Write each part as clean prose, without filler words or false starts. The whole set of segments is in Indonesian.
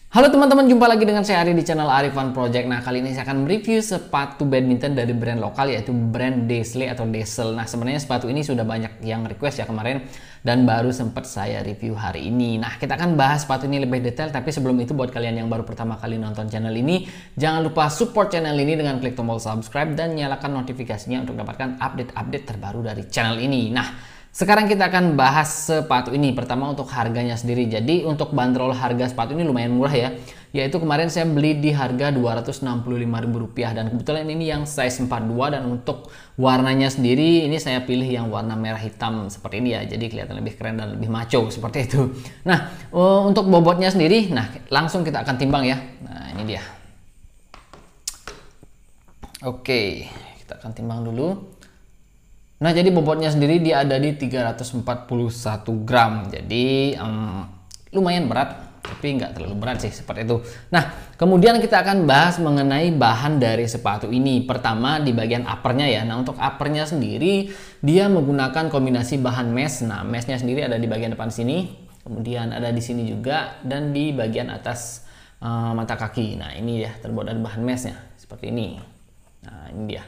Halo teman-teman, jumpa lagi dengan saya Ari di channel Arifan Project. Nah, kali ini saya akan mereview sepatu badminton dari brand lokal yaitu brand Desley atau Desel. Nah, sebenarnya sepatu ini sudah banyak yang request ya kemarin dan baru sempat saya review hari ini. Nah, kita akan bahas sepatu ini lebih detail, tapi sebelum itu buat kalian yang baru pertama kali nonton channel ini, jangan lupa support channel ini dengan klik tombol subscribe dan nyalakan notifikasinya untuk dapatkan update-update terbaru dari channel ini. Nah, sekarang kita akan bahas sepatu ini. Pertama untuk harganya sendiri. Jadi untuk bandrol harga sepatu ini lumayan murah ya. Yaitu kemarin saya beli di harga Rp265.000 dan kebetulan ini yang size 42 dan untuk warnanya sendiri ini saya pilih yang warna merah hitam seperti ini ya. Jadi kelihatan lebih keren dan lebih maco seperti itu. Nah, untuk bobotnya sendiri, nah langsung kita akan timbang ya. Nah, ini dia. Oke, kita akan timbang dulu. Nah, jadi bobotnya sendiri dia ada di 341 gram. Jadi lumayan berat, tapi nggak terlalu berat sih seperti itu. Nah, kemudian kita akan bahas mengenai bahan dari sepatu ini. Pertama di bagian uppernya ya. Nah, untuk uppernya sendiri dia menggunakan kombinasi bahan mesh. Nah, meshnya sendiri ada di bagian depan sini, kemudian ada di sini juga, dan di bagian atas mata kaki. Nah, ini ya terbuat dari bahan meshnya seperti ini. Nah, ini dia.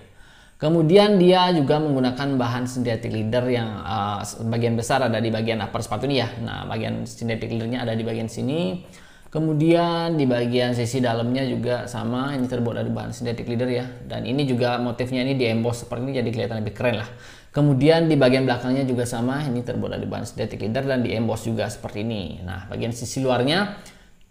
Kemudian dia juga menggunakan bahan synthetic leather yang sebagian besar ada di bagian upper sepatu ini ya. Nah, bagian synthetic leathernya ada di bagian sini. Kemudian di bagian sisi dalamnya juga sama, ini terbuat dari bahan synthetic leather ya. Dan ini juga motifnya ini di emboss seperti ini jadi kelihatan lebih keren lah. Kemudian di bagian belakangnya juga sama, ini terbuat dari bahan synthetic leather dan di emboss juga seperti ini. Nah, bagian sisi luarnya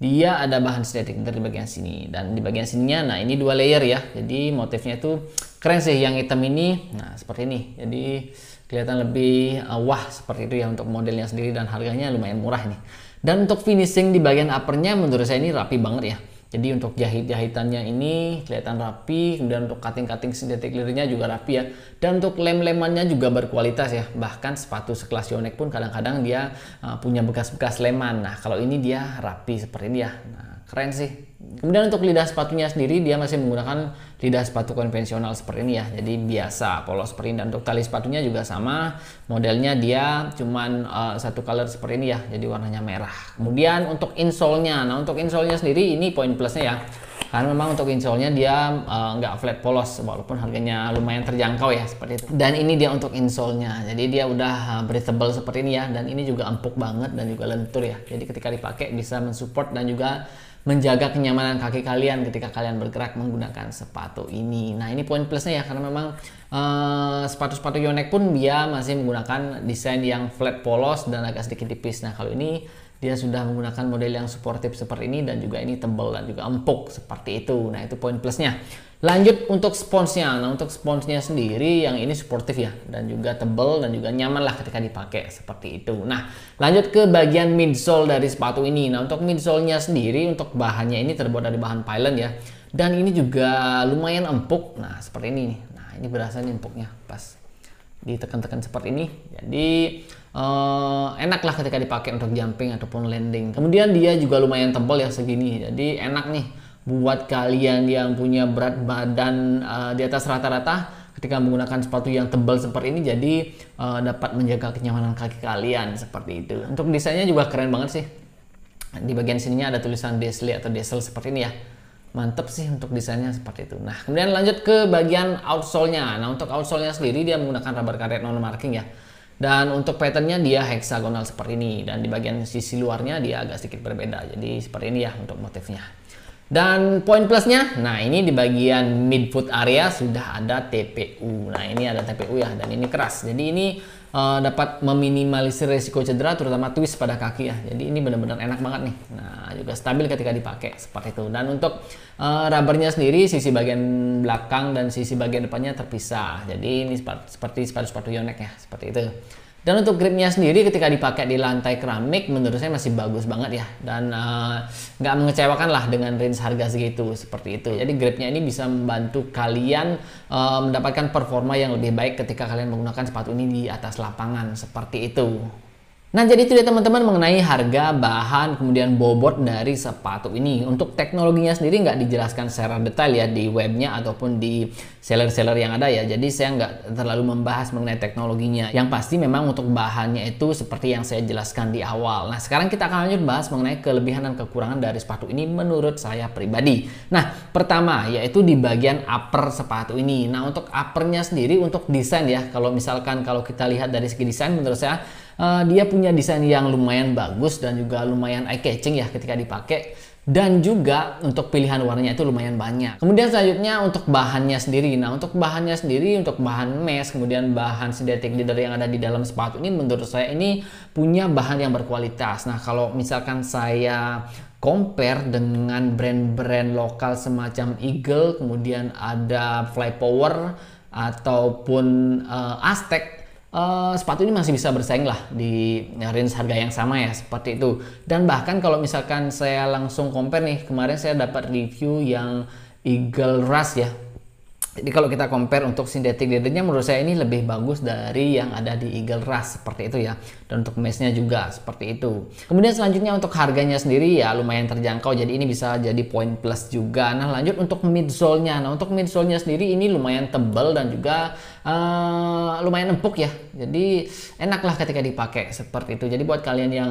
dia ada bahan synthetic leather di bagian sini, dan di bagian sininya, nah ini 2 layer ya. Jadi motifnya itu keren sih, yang hitam ini nah seperti ini, jadi kelihatan lebih wah seperti itu ya untuk modelnya sendiri, dan harganya lumayan murah nih. Dan untuk finishing di bagian uppernya menurut saya ini rapi banget ya. Jadi untuk jahit-jahitannya ini kelihatan rapi, kemudian untuk cutting-cutting synthetic leathernya juga rapi ya. Dan untuk lem-lemannya juga berkualitas ya. Bahkan sepatu sekelas Yonex pun kadang-kadang dia punya bekas-bekas leman. Nah, kalau ini dia rapi seperti ini ya. Nah, keren sih. Kemudian untuk lidah sepatunya sendiri dia masih menggunakan lidah sepatu konvensional seperti ini ya. Jadi biasa polos seperti ini. Dan untuk tali sepatunya juga sama. Modelnya dia cuman satu color seperti ini ya. Jadi warnanya merah. Kemudian untuk insole-nya. Nah, untuk insole-nya sendiri ini poin plusnya ya. Karena memang untuk insole-nya dia nggak flat polos, walaupun harganya lumayan terjangkau ya seperti itu. Dan ini dia untuk insole-nya. Jadi dia udah breathable seperti ini ya. Dan ini juga empuk banget dan juga lentur ya. Jadi ketika dipakai bisa mensupport dan juga menjaga kenyamanan kaki kalian ketika kalian bergerak menggunakan sepatu ini. Nah, ini poin plusnya ya, karena memang sepatu-sepatu Yonex pun dia masih menggunakan desain yang flat polos dan agak sedikit tipis. Nah, kalau ini dia sudah menggunakan model yang suportif seperti ini, dan juga ini tebal dan juga empuk seperti itu. Nah, itu poin plusnya. Lanjut untuk sponsnya. Nah, untuk sponsnya sendiri yang ini suportif ya, dan juga tebal dan juga nyaman lah ketika dipakai seperti itu. Nah, lanjut ke bagian midsole dari sepatu ini. Nah, untuk midsole-nya sendiri untuk bahannya ini terbuat dari bahan pylon ya, dan ini juga lumayan empuk. Nah, seperti ini. Nah, ini berasa nih empuknya pas ditekan-tekan seperti ini. Jadi enak lah ketika dipakai untuk jumping ataupun landing. Kemudian dia juga lumayan tebal ya segini. Jadi enak nih buat kalian yang punya berat badan di atas rata-rata, ketika menggunakan sepatu yang tebal seperti ini jadi dapat menjaga kenyamanan kaki kalian seperti itu. Untuk desainnya juga keren banget sih. Di bagian sininya ada tulisan Desley atau Desel seperti ini ya. Mantep sih untuk desainnya seperti itu. Nah, kemudian lanjut ke bagian outsole-nya. Nah, untuk outsole-nya sendiri dia menggunakan rubber karet non marking ya. Dan untuk patternnya dia hexagonal seperti ini, dan di bagian sisi luarnya dia agak sedikit berbeda. Jadi seperti ini ya untuk motifnya. Dan poin plusnya, nah ini di bagian midfoot area sudah ada TPU. Nah, ini ada TPU ya, dan ini keras. Jadi ini dapat meminimalisir risiko cedera, terutama twist pada kaki ya. Jadi ini benar-benar enak banget nih. Nah, juga stabil ketika dipakai seperti itu. Dan untuk rubbernya sendiri, sisi bagian belakang dan sisi bagian depannya terpisah. Jadi ini seperti sepatu-sepatu Yonex ya, seperti itu. Dan untuk gripnya sendiri ketika dipakai di lantai keramik menurut saya masih bagus banget ya, dan nggak mengecewakan lah dengan range harga segitu seperti itu. Jadi gripnya ini bisa membantu kalian mendapatkan performa yang lebih baik ketika kalian menggunakan sepatu ini di atas lapangan seperti itu. Nah, jadi itu dia teman-teman mengenai harga, bahan, kemudian bobot dari sepatu ini. Untuk teknologinya sendiri nggak dijelaskan secara detail ya di webnya ataupun di seller-seller yang ada ya. Jadi saya nggak terlalu membahas mengenai teknologinya. Yang pasti memang untuk bahannya itu seperti yang saya jelaskan di awal. Nah, sekarang kita akan lanjut bahas mengenai kelebihan dan kekurangan dari sepatu ini menurut saya pribadi. Nah, pertama yaitu di bagian upper sepatu ini. Nah, untuk uppernya sendiri untuk desain ya. Kalau misalkan kalau kita lihat dari segi desain menurut saya dia punya desain yang lumayan bagus dan juga lumayan eye catching ya ketika dipakai, dan juga untuk pilihan warnanya itu lumayan banyak. Kemudian selanjutnya untuk bahannya sendiri. Nah, untuk bahannya sendiri untuk bahan mesh kemudian bahan synthetic leather yang ada di dalam sepatu ini menurut saya ini punya bahan yang berkualitas. Nah, kalau misalkan saya compare dengan brand-brand lokal semacam Eagle, kemudian ada Flypower ataupun Aztec, sepatu ini masih bisa bersaing lah di range harga yang sama ya, seperti itu. Dan bahkan kalau misalkan saya langsung compare nih, kemarin saya dapat review yang Eagle Rush ya. Jadi kalau kita compare untuk synthetic leathernya menurut saya ini lebih bagus dari yang ada di Eagle Rush, seperti itu ya. Dan untuk meshnya juga seperti itu. Kemudian selanjutnya untuk harganya sendiri ya lumayan terjangkau, jadi ini bisa jadi poin plus juga. Nah, lanjut untuk midsole-nya. Nah, untuk midsole-nya sendiri ini lumayan tebal dan juga lumayan empuk ya. Jadi enak lah ketika dipakai seperti itu. Jadi buat kalian yang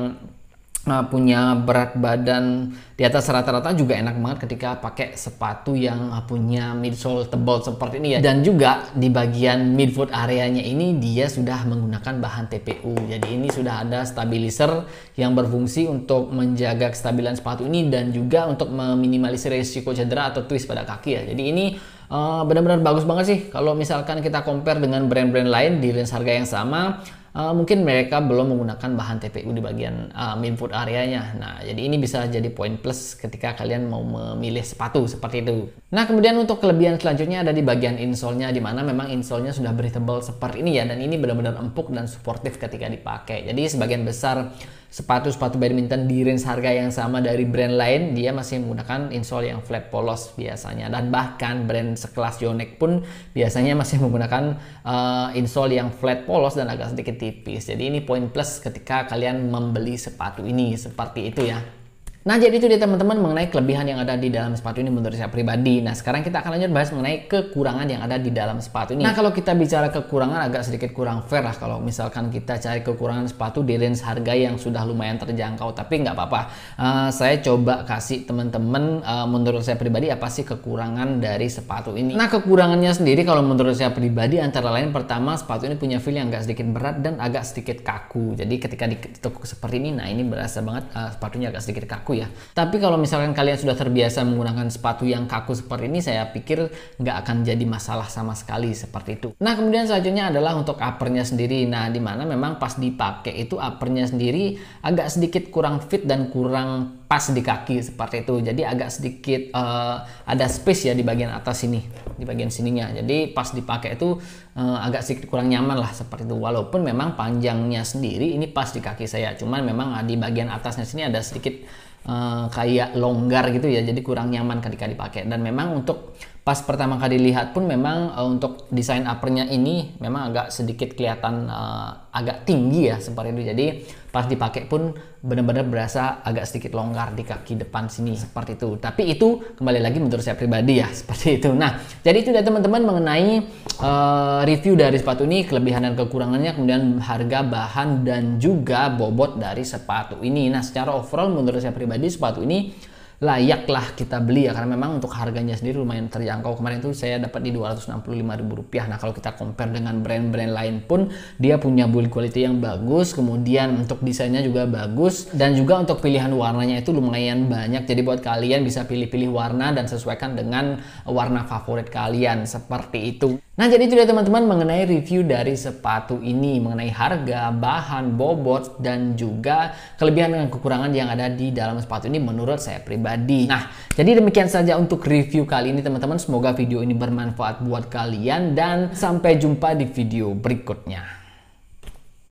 punya berat badan di atas rata-rata juga enak banget ketika pakai sepatu yang punya midsole tebal seperti ini ya. Dan juga di bagian midfoot areanya ini dia sudah menggunakan bahan TPU. Jadi ini sudah ada stabilizer yang berfungsi untuk menjaga kestabilan sepatu ini dan juga untuk meminimalisir risiko cedera atau twist pada kaki ya. Jadi ini benar-benar bagus banget sih kalau misalkan kita compare dengan brand-brand lain di range harga yang sama. Mungkin mereka belum menggunakan bahan TPU di bagian midfoot areanya. Nah, jadi ini bisa jadi poin plus ketika kalian mau memilih sepatu seperti itu. Nah, kemudian untuk kelebihan selanjutnya ada di bagian insole-nya, di mana memang insole-nya sudah breathable seperti ini ya, dan ini benar-benar empuk dan suportif ketika dipakai. Jadi sebagian besar sepatu-sepatu badminton di range harga yang sama dari brand lain dia masih menggunakan insole yang flat polos biasanya, dan bahkan brand sekelas Yonex pun biasanya masih menggunakan insole yang flat polos dan agak sedikit tipis. Jadi ini poin plus ketika kalian membeli sepatu ini seperti itu ya. Nah, jadi itu dia teman-teman mengenai kelebihan yang ada di dalam sepatu ini menurut saya pribadi. Nah, sekarang kita akan lanjut bahas mengenai kekurangan yang ada di dalam sepatu ini. Nah, kalau kita bicara kekurangan agak sedikit kurang fair lah kalau misalkan kita cari kekurangan sepatu di range harga yang sudah lumayan terjangkau. Tapi nggak apa-apa, saya coba kasih teman-teman menurut saya pribadi apa sih kekurangan dari sepatu ini. Nah, kekurangannya sendiri kalau menurut saya pribadi antara lain pertama, sepatu ini punya feel yang agak sedikit berat dan agak sedikit kaku. Jadi ketika ditekuk seperti ini, nah ini berasa banget sepatunya agak sedikit kaku ya. Tapi kalau misalkan kalian sudah terbiasa menggunakan sepatu yang kaku seperti ini, saya pikir nggak akan jadi masalah sama sekali seperti itu. Nah, kemudian selanjutnya adalah untuk uppernya sendiri. Nah, dimana memang pas dipakai itu uppernya sendiri agak sedikit kurang fit dan kurang pas di kaki seperti itu. Jadi agak sedikit ada space ya di bagian atas sini, di bagian sininya. Jadi pas dipakai itu agak sedikit kurang nyaman lah seperti itu. Walaupun memang panjangnya sendiri ini pas di kaki saya, cuman memang di bagian atasnya sini ada sedikit kayak longgar gitu ya, jadi kurang nyaman ketika dipakai. Dan memang untuk pas pertama kali lihat pun memang untuk desain uppernya ini memang agak sedikit kelihatan agak tinggi ya seperti itu. Jadi pas dipakai pun benar-benar berasa agak sedikit longgar di kaki depan sini seperti itu. Tapi itu kembali lagi menurut saya pribadi ya seperti itu. Nah, jadi itu ya teman-teman mengenai review dari sepatu ini, kelebihan dan kekurangannya, kemudian harga, bahan, dan juga bobot dari sepatu ini. Nah, secara overall menurut saya pribadi sepatu ini layaklah kita beli ya, karena memang untuk harganya sendiri lumayan terjangkau. Kemarin tuh saya dapat di Rp265.000. Nah, kalau kita compare dengan brand-brand lain pun dia punya build quality yang bagus, kemudian untuk desainnya juga bagus, dan juga untuk pilihan warnanya itu lumayan banyak. Jadi buat kalian bisa pilih-pilih warna dan sesuaikan dengan warna favorit kalian seperti itu. Nah, jadi itu dia teman-teman mengenai review dari sepatu ini, mengenai harga, bahan, bobot, dan juga kelebihan dan kekurangan yang ada di dalam sepatu ini menurut saya pribadi. Nah, jadi demikian saja untuk review kali ini teman-teman. Semoga video ini bermanfaat buat kalian dan sampai jumpa di video berikutnya.